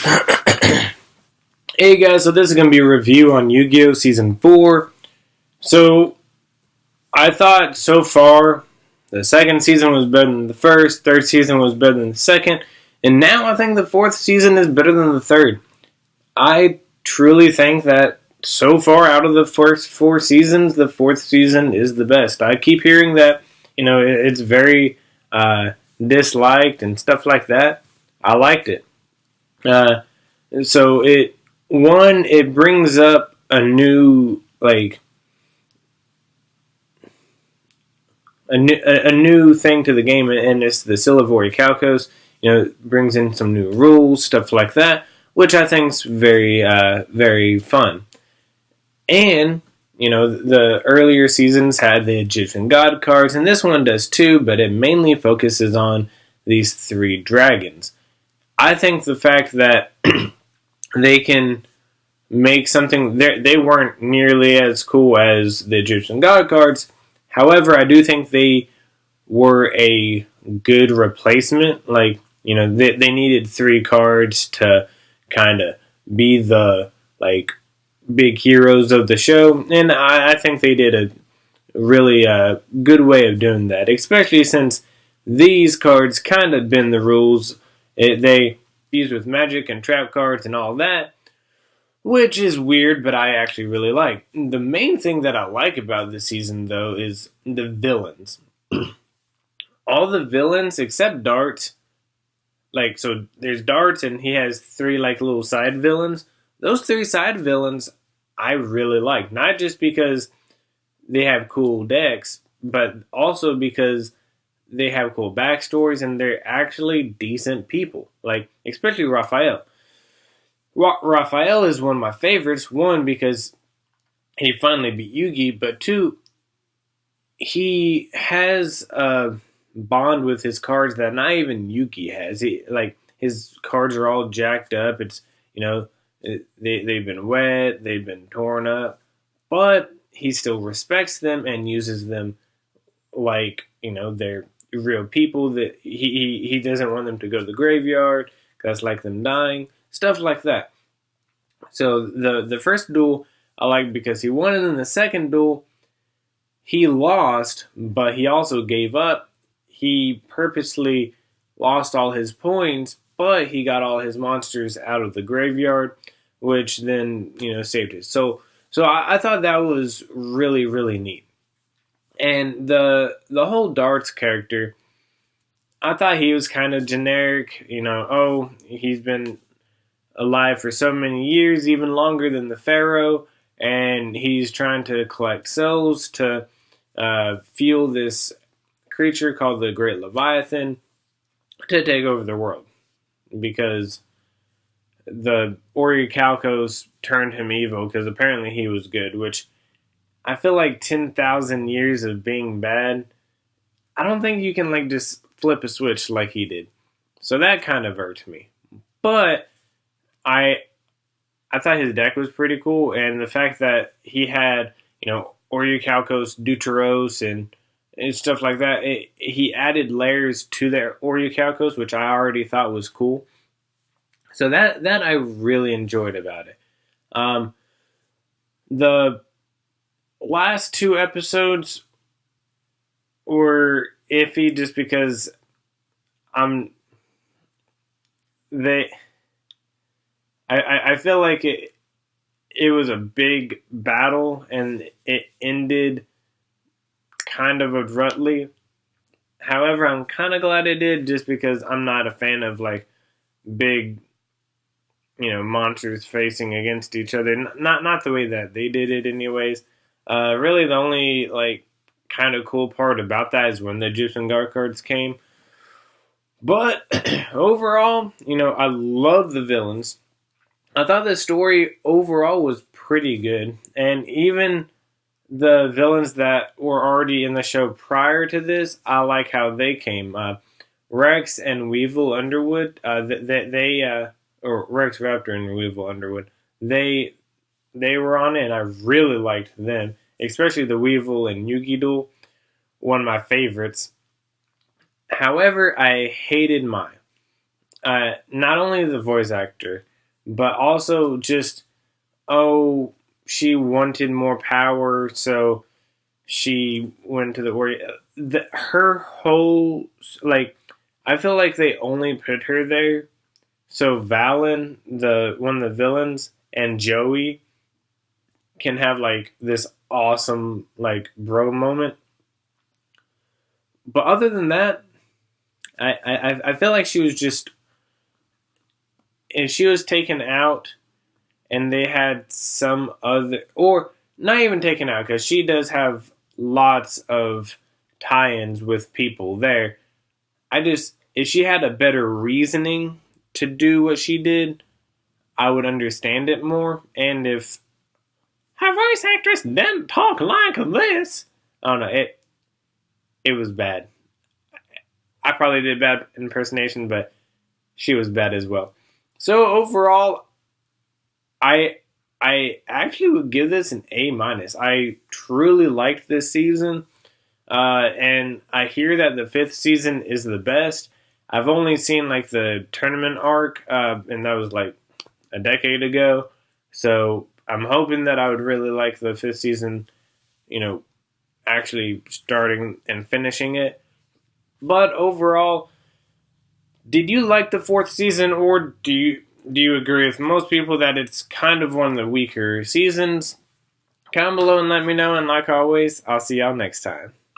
Hey guys, so this is going to be a review on Yu-Gi-Oh! Season 4. So, I thought so far the second season was better than the first, third season was better than the second, and now I think the fourth season is better than the third. I truly think that so far out of the first 4 seasons, the fourth season is the best. I keep hearing that, it's very disliked and stuff like that. I liked it. So it brings up a new a new thing to the game, and it's the Silivori Calcos. Brings in some new rules, stuff like that, which I think is very fun. And the earlier seasons had the Egyptian god cards, and this one does too, but it mainly focuses on these 3 dragons. I think the fact that they can make something, they weren't nearly as cool as the Egyptian god cards. However, I do think they were a good replacement. They needed 3 cards to kind of be the big heroes of the show, and I think they did a really good way of doing that, especially since these cards kind of bend the rules. They use with magic and trap cards and all that, which is weird, but I actually really like. The main thing that I like about this season, though, is the villains. All the villains except Darts, so there's Darts, and he has 3 little side villains. Those 3 side villains I really like, not just because they have cool decks, but also because they have cool backstories and they're actually decent people. Especially Raphael. Raphael is one of my favorites. 1, because he finally beat Yugi, but 2, he has a bond with his cards that not even Yugi has. His cards are all jacked up. It's they've been wet, they've been torn up, but he still respects them and uses them they're real people. That he doesn't want them to go to the graveyard because that's them dying. Stuff like that. So the first duel I like because he won, and in the second duel he lost, but he also gave up. He purposely lost all his points, but he got all his monsters out of the graveyard, which then saved it. So I thought that was really, really neat. And the whole Darts character, I thought he was kind of generic. He's been alive for so many years, even longer than the Pharaoh, and he's trying to collect souls to fuel this creature called the Great Leviathan to take over the world, because the Orichalcos turned him evil because apparently he was good, which I feel 10,000 years of being bad, I don't think you can just flip a switch like he did. So that kind of irked me. But I thought his deck was pretty cool, and the fact that he had, Orichalcos, Deuteros, and stuff like that, he added layers to their Orichalcos, which I already thought was cool. So that I really enjoyed about it. The last 2 episodes were iffy just because I feel like it was a big battle and it ended kind of abruptly. However, I'm kind of glad it did, just because I'm not a fan of big monsters facing against each other. Not the way that they did it anyways. Really the only kind of cool part about that is when the Egyptian guard cards came. But overall, I love the villains. I thought the story overall was pretty good, and even the villains that were already in the show prior to this, I like how they came. Rex and Weevil Underwood, or Rex Raptor and Weevil Underwood, they were on it, and I really liked them, especially the Weevil and Yugi duel, one of my favorites. However, I hated Mai. Not only the voice actor, but also just, oh, she wanted more power, so she went to the Warrior. Her whole, like, I feel like they only put her there so Valen, the one of the villains, and Joey can have like this awesome like bro moment. But other than that, I feel like she was just, if she was taken out and they had some other, or not even taken out, because she does have lots of tie-ins with people there. I just, if she had a better reasoning to do what she did, I would understand it more. And if her voice actress didn't talk like this, I don't know, it was bad. I probably did bad impersonation, but she was bad as well. So overall, I I actually would give this an A minus. I truly liked this season, and I hear that the fifth season is the best. I've only seen like the tournament arc, and that was like a decade ago. So I'm hoping that I would really like the fifth season. You know, actually starting and finishing it. But overall, did you like the fourth season, or do you agree with most people that it's kind of one of the weaker seasons? Comment below and let me know. And like always, I'll see y'all next time.